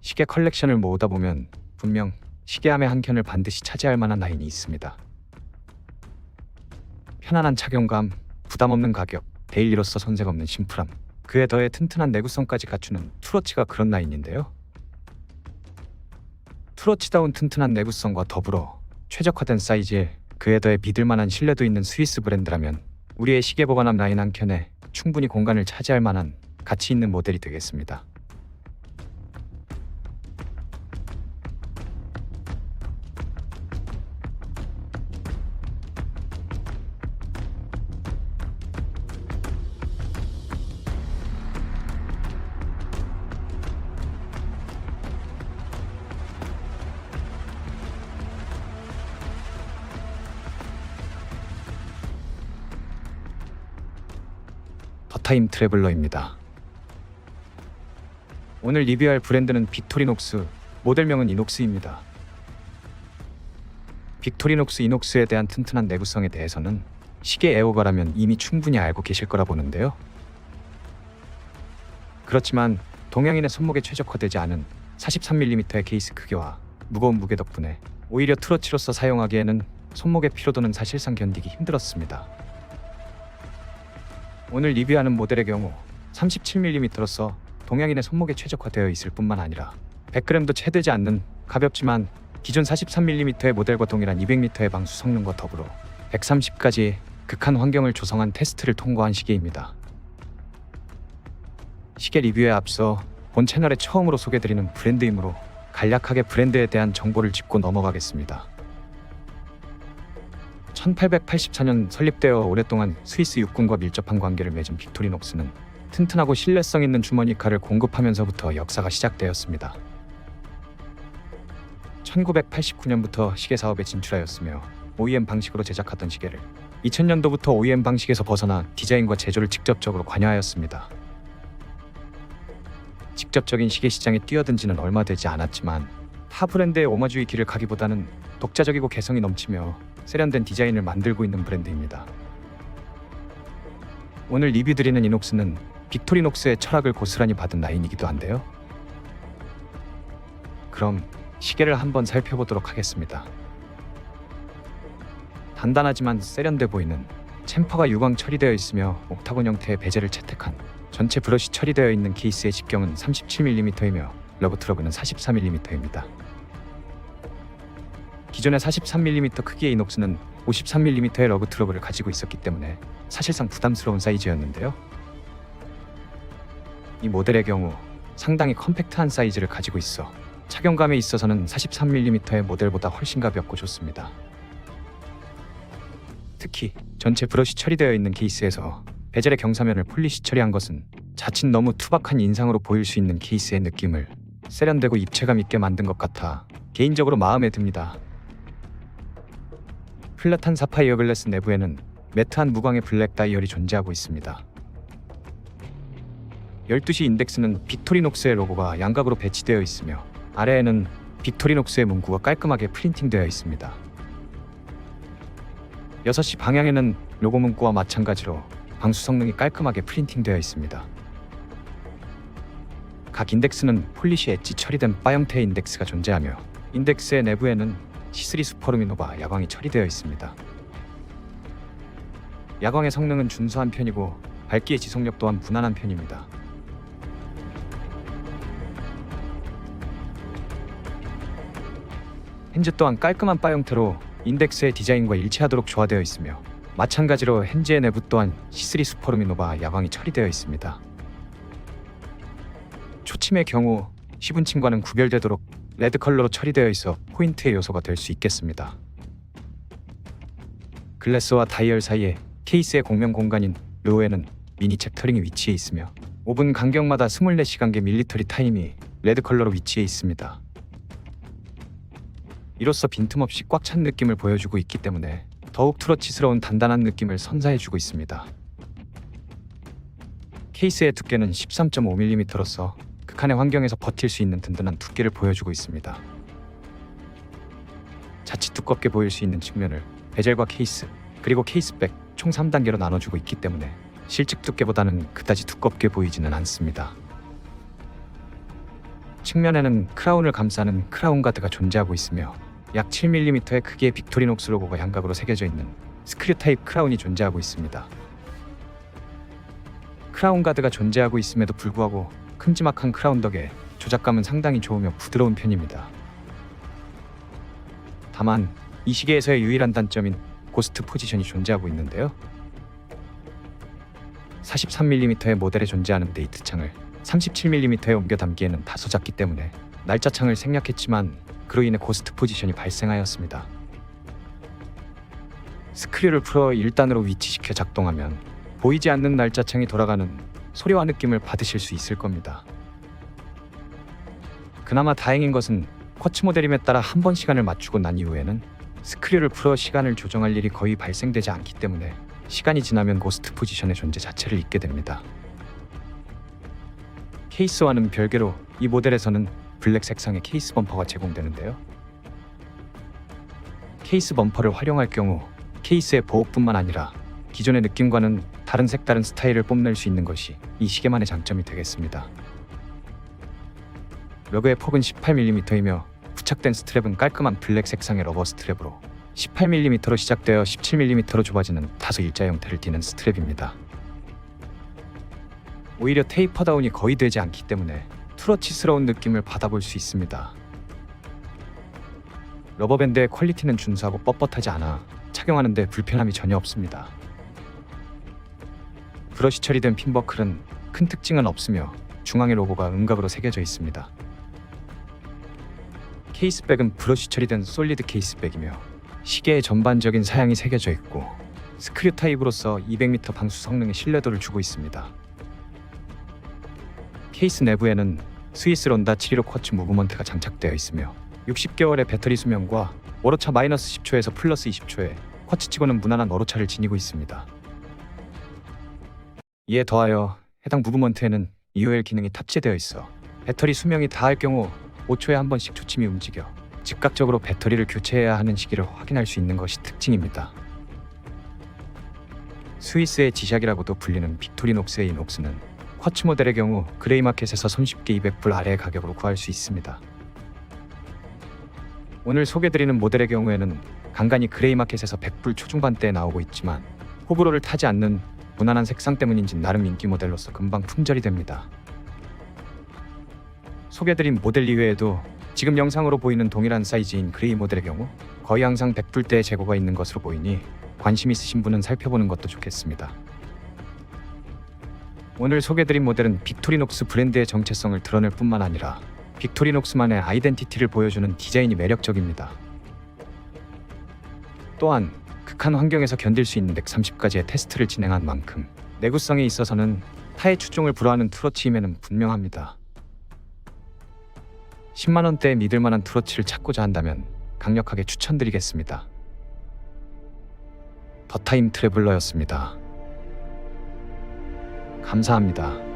시계 컬렉션을 모으다 보면 분명 시계함의 한 켠을 반드시 차지할 만한 라인이 있습니다. 편안한 착용감, 부담 없는 가격, 데일리로서 손색 없는 심플함, 그에 더해 튼튼한 내구성까지 갖추는 투러치가 그런 라인인데요. 투러치다운 튼튼한 내구성과 더불어 최적화된 사이즈에 그에 더해 믿을만한 신뢰도 있는 스위스 브랜드라면 우리의 시계 보관함 라인 한 켠에 충분히 공간을 차지할 만한 가치 있는 모델이 되겠습니다. 더타임 트래블러입니다. 오늘 리뷰할 브랜드는 빅토리녹스, 모델명은 이녹스입니다. 빅토리녹스 이녹스에 대한 튼튼한 내구성에 대해서는 시계 애호가라면 이미 충분히 알고 계실 거라 보는데요. 그렇지만 동양인의 손목에 최적화되지 않은 43mm의 케이스 크기와 무거운 무게 덕분에 오히려 트러치로서 사용하기에는 손목의 피로도는 사실상 견디기 힘들었습니다. 오늘 리뷰하는 모델의 경우 37mm로서 동양인의 손목에 최적화되어 있을 뿐만 아니라 100g도 채 되지 않는 가볍지만 기존 43mm의 모델과 동일한 200m의 방수 성능과 더불어 130까지 극한 환경을 조성한 테스트를 통과한 시계입니다. 시계 리뷰에 앞서 본 채널에 처음으로 소개드리는 브랜드이므로 간략하게 브랜드에 대한 정보를 짚고 넘어가겠습니다. 1884년 설립되어 오랫동안 스위스 육군과 밀접한 관계를 맺은 빅토리녹스는 튼튼하고 신뢰성 있는 주머니 칼을 공급하면서부터 역사가 시작되었습니다. 1989년부터 시계 사업에 진출하였으며 OEM 방식으로 제작하던 시계를 2000년도부터 OEM 방식에서 벗어나 디자인과 제조를 직접적으로 관여하였습니다. 직접적인 시계 시장에 뛰어든 지는 얼마 되지 않았지만 타 브랜드의 오마주의 길을 가기보다는 독자적이고 개성이 넘치며 세련된 디자인을 만들고 있는 브랜드입니다. 오늘 리뷰드리는 이녹스는 빅토리녹스의 철학을 고스란히 받은 라인이기도 한데요. 그럼 시계를 한번 살펴보도록 하겠습니다. 단단하지만 세련돼 보이는 챔퍼가 유광 처리되어 있으며 옥타곤 형태의 베젤을 채택한 전체 브러쉬 처리되어 있는 케이스의 직경은 37mm이며 러브 트러그는 44mm입니다. 기존의 43mm 크기의 이녹스는 53mm의 러그 트러그를 가지고 있었기 때문에 사실상 부담스러운 사이즈였는데요. 이 모델의 경우 상당히 컴팩트한 사이즈를 가지고 있어 착용감에 있어서는 43mm의 모델보다 훨씬 가볍고 좋습니다. 특히 전체 브러쉬 처리되어 있는 케이스에서 베젤의 경사면을 폴리시 처리한 것은 자칫 너무 투박한 인상으로 보일 수 있는 케이스의 느낌을 세련되고 입체감 있게 만든 것 같아 개인적으로 마음에 듭니다. 플랫한 사파이어 글래스 내부에는 매트한 무광의 블랙 다이얼이 존재하고 있습니다. 12시 인덱스는 빅토리녹스의 로고가 양각으로 배치되어 있으며 아래에는 빅토리녹스의 문구가 깔끔하게 프린팅되어 있습니다. 6시 방향에는 로고 문구와 마찬가지로 방수 성능이 깔끔하게 프린팅되어 있습니다. 각 인덱스는 폴리시 엣지 처리된 바 형태의 인덱스가 존재하며 인덱스의 내부에는 C3 슈퍼루미노바 야광이 처리되어 있습니다. 야광의 성능은 준수한 편이고 밝기의 지속력 또한 무난한 편입니다. 핸즈 또한 깔끔한 바 형태로 인덱스의 디자인과 일치하도록 조화되어 있으며 마찬가지로 핸즈의 내부 또한 C3 슈퍼루미노바 야광이 처리되어 있습니다. 초침의 경우 시분침과는 구별되도록 레드 컬러로 처리되어 있어 포인트의 요소가 될 수 있겠습니다. 글래스와 다이얼 사이에 케이스의 공명 공간인 르오에는 미니 챕터링이 위치해 있으며 5분 간격마다 24시간계 밀리터리 타임이 레드 컬러로 위치해 있습니다. 이로써 빈틈없이 꽉 찬 느낌을 보여주고 있기 때문에 더욱 트러치스러운 단단한 느낌을 선사해주고 있습니다. 케이스의 두께는 13.5mm로서 극한의 환경에서 버틸 수 있는 든든한 두께를 보여주고 있습니다. 자칫 두껍게 보일 수 있는 측면을 베젤과 케이스, 그리고 케이스백 총 3단계로 나눠주고 있기 때문에 실측 두께보다는 그다지 두껍게 보이지는 않습니다. 측면에는 크라운을 감싸는 크라운 가드가 존재하고 있으며 약 7mm의 크기의 빅토리녹스 로고가 양각으로 새겨져 있는 스크류 타입 크라운이 존재하고 있습니다. 크라운 가드가 존재하고 있음에도 불구하고 큼지막한 크라운 덕에 조작감은 상당히 좋으며 부드러운 편입니다. 다만 이 시계에서의 유일한 단점인 고스트 포지션이 존재하고 있는데요. 43mm의 모델에 존재하는 데이트 창을 37mm에 옮겨 담기에는 다소 작기 때문에 날짜 창을 생략했지만 그로 인해 고스트 포지션이 발생하였습니다. 스크류를 풀어 1단으로 위치시켜 작동하면 보이지 않는 날짜 창이 돌아가는 소리와 느낌을 받으실 수 있을 겁니다. 그나마 다행인 것은 쿼츠 모델임에 따라 한 번 시간을 맞추고 난 이후에는 스크류를 풀어 시간을 조정할 일이 거의 발생되지 않기 때문에 시간이 지나면 고스트 포지션의 존재 자체를 잊게 됩니다. 케이스와는 별개로 이 모델에서는 블랙 색상의 케이스 범퍼가 제공되는데요. 케이스 범퍼를 활용할 경우 케이스의 보호뿐만 아니라 기존의 느낌과는 다른 색다른 스타일을 뽐낼 수 있는 것이 이 시계만의 장점이 되겠습니다. 러그의 폭은 18mm이며 부착된 스트랩은 깔끔한 블랙 색상의 러버 스트랩으로 18mm로 시작되어 17mm로 좁아지는 다소 일자 형태를 띠는 스트랩입니다. 오히려 테이퍼 다운이 거의 되지 않기 때문에 투러치스러운 느낌을 받아볼 수 있습니다. 러버밴드의 퀄리티는 준수하고 뻣뻣하지 않아 착용하는 데 불편함이 전혀 없습니다. 브러쉬 처리된 핀버클은 큰 특징은 없으며 중앙의 로고가 음각으로 새겨져 있습니다. 케이스백은 브러쉬 처리된 솔리드 케이스백이며 시계의 전반적인 사양이 새겨져 있고 스크류 타입으로서 200m 방수 성능의 신뢰도를 주고 있습니다. 케이스 내부에는 스위스 론다 715 쿼츠 무브먼트가 장착되어 있으며 60개월의 배터리 수명과 오로차 마이너스 10초에서 플러스 20초의 쿼츠치고는 무난한 오로차를 지니고 있습니다. 이에 더하여 해당 무브먼트에는 EOL 기능이 탑재되어 있어 배터리 수명이 다할 경우 5초에 한 번씩 초침이 움직여 즉각적으로 배터리를 교체해야 하는 시기를 확인할 수 있는 것이 특징입니다. 스위스의 지샥이라고도 불리는 빅토리녹스의 이 녹스는 쿼츠 모델의 경우 그레이마켓에서 손쉽게 200불 아래의 가격으로 구할 수 있습니다. 오늘 소개드리는 모델의 경우에는 간간히 그레이마켓에서 100불 초중반대에 나오고 있지만 호불호를 타지 않는 무난한 색상 때문인지 나름 인기 모델로서 금방 품절이 됩니다. 소개드린 모델 이외에도 지금 영상으로 보이는 동일한 사이즈인 그레이 모델의 경우 거의 항상 100불대의 재고가 있는 것으로 보이니 관심 있으신 분은 살펴보는 것도 좋겠습니다. 오늘 소개드린 모델은 빅토리녹스 브랜드의 정체성을 드러낼 뿐만 아니라 빅토리녹스만의 아이덴티티를 보여주는 디자인이 매력적입니다. 또한 극한 환경에서 견딜 수 있는 130가지의 테스트를 진행한 만큼 내구성에 있어서는 타의 추종을 불허하는 투러치임에는 분명합니다. 10만원대의 믿을만한 투러치를 찾고자 한다면 강력하게 추천드리겠습니다. 더타임 트래블러였습니다. 감사합니다.